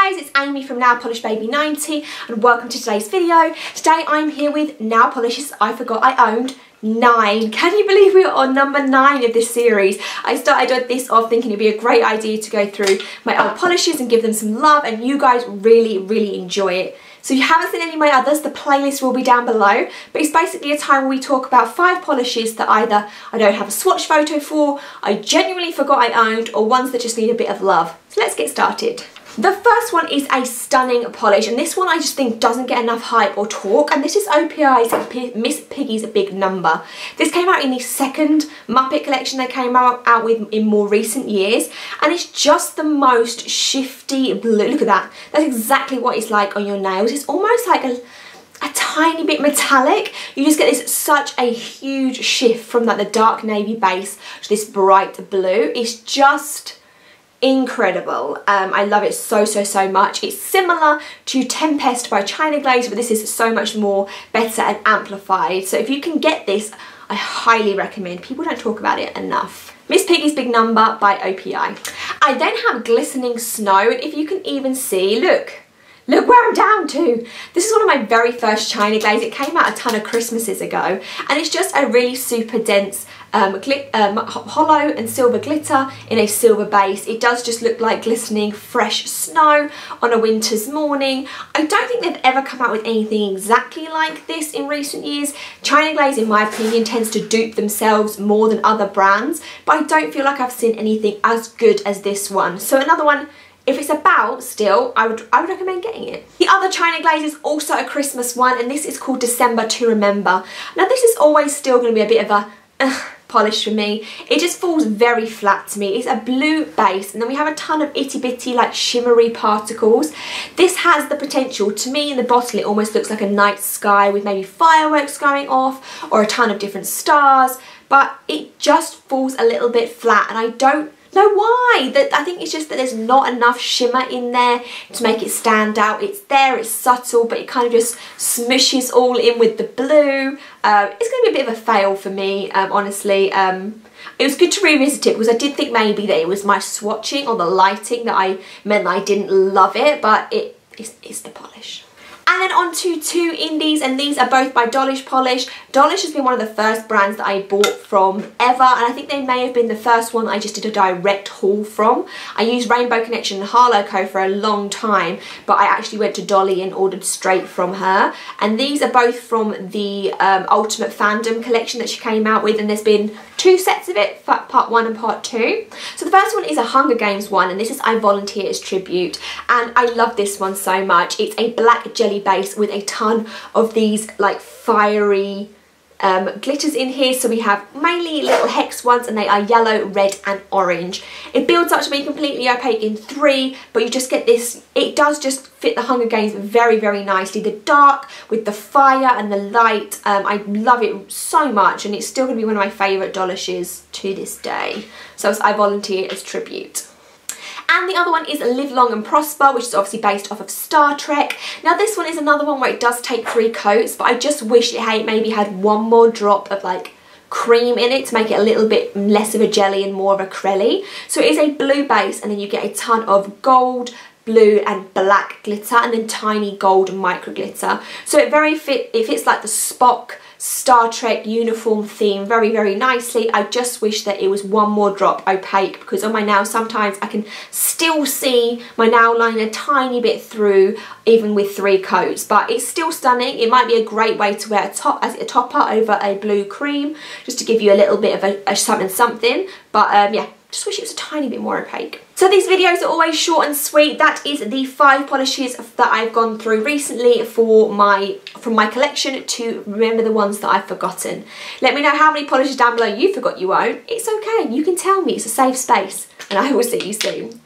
Hi guys, it's Amy from Nail Polish Baby 90 and welcome to today's video. Today I'm here with nail polishes I forgot I owned 9. Can you believe we are on number 9 of this series? I started this off thinking it'd be a great idea to go through my old polishes and give them some love, and you guys really enjoy it. So if you haven't seen any of my others, the playlist will be down below, but it's basically a time where we talk about 5 polishes that either I don't have a swatch photo for, I genuinely forgot I owned, or ones that just need a bit of love. So let's get started. The first one is a stunning polish, and this one I just think doesn't get enough hype or talk, and this is OPI's Miss Piggy's Big Number. This came out in the second Muppet collection they came out with in more recent years, and it's just the most shifty blue. Look at that. That's exactly what it's like on your nails. It's almost like a tiny bit metallic. You just get this such a huge shift from like the dark navy base to this bright blue. It's just incredible. I love it so much. It's similar to Tempest by China Glaze, but this is so much more better and amplified. So if you can get this, I highly recommend. People don't talk about it enough. Miss Piggy's Big Number by OPI. I then have Glistening Snow, and if you can even see, look where I'm down to. This is one of my very first China Glaze. It came out a ton of Christmases ago, and it's just a really super dense hollow and silver glitter in a silver base. It does just look like glistening fresh snow on a winter's morning. I don't think they've ever come out with anything exactly like this in recent years. China Glaze, in my opinion, tends to dupe themselves more than other brands, but I don't feel like I've seen anything as good as this one. So another one, if it's about still, I would recommend getting it. The other China Glaze is also a Christmas one, and this is called December to Remember. Now this is always still going to be a bit of a polish for me. It just falls very flat to me. It's a blue base, and then we have a ton of itty bitty like shimmery particles. This has the potential, to me in the bottle it almost looks like a night sky with maybe fireworks going off or a ton of different stars, but it just falls a little bit flat, and I don't know why. I think it's just that there's not enough shimmer in there to make it stand out. It's there, it's subtle, but it kind of just smushes all in with the blue. It's going to be a bit of a fail for me, honestly. It was good to revisit it because I did think maybe that it was my swatching or the lighting that meant that I didn't love it, but it's the polish. And then on to 2 indies, and these are both by Dollish Polish. Dollish has been one of the first brands that I bought from ever, and I think they may have been the first one that I just did a direct haul from. I used Rainbow Connection and Harlow Co for a long time, but I actually went to Dolly and ordered straight from her. And these are both from the Ultimate Fandom collection that she came out with, and there's been 2 sets of it, part 1 and part 2. So the first one is a Hunger Games one, and this is I Volunteer as Tribute, and I love this one so much. It's a black jelly base with a ton of these like fiery glitters in here. So we have mainly little hex ones, and they are yellow, red and orange. It builds up to be completely opaque in 3, but you just get this, it does just fit the Hunger Games very nicely. The dark with the fire and the light, I love it so much, and it's still going to be one of my favourite Dollishes to this day. So it's I Volunteer as Tribute. And the other one is Live Long and Prosper, which is obviously based off of Star Trek. Now this one is another one where it does take 3 coats, but I just wish it maybe had one more drop of like cream in it to make it a little bit less of a jelly and more of a crelly. So it is a blue base, and then you get a ton of gold, blue and black glitter, and then tiny gold micro glitter. So it fits like the Spock Star Trek uniform theme very nicely. I just wish that it was one more drop opaque, because on my nails sometimes I can still see my nail line a tiny bit through even with 3 coats, but it's still stunning. It might be a great way to wear as a topper over a blue cream, just to give you a little bit of a something, but yeah, just wish it was a tiny bit more opaque. So these videos are always short and sweet. That is the 5 polishes that I've gone through recently from my collection to remember the ones that I've forgotten. Let me know how many polishes down below you forgot you own. It's okay, you can tell me, it's a safe space, and I will see you soon.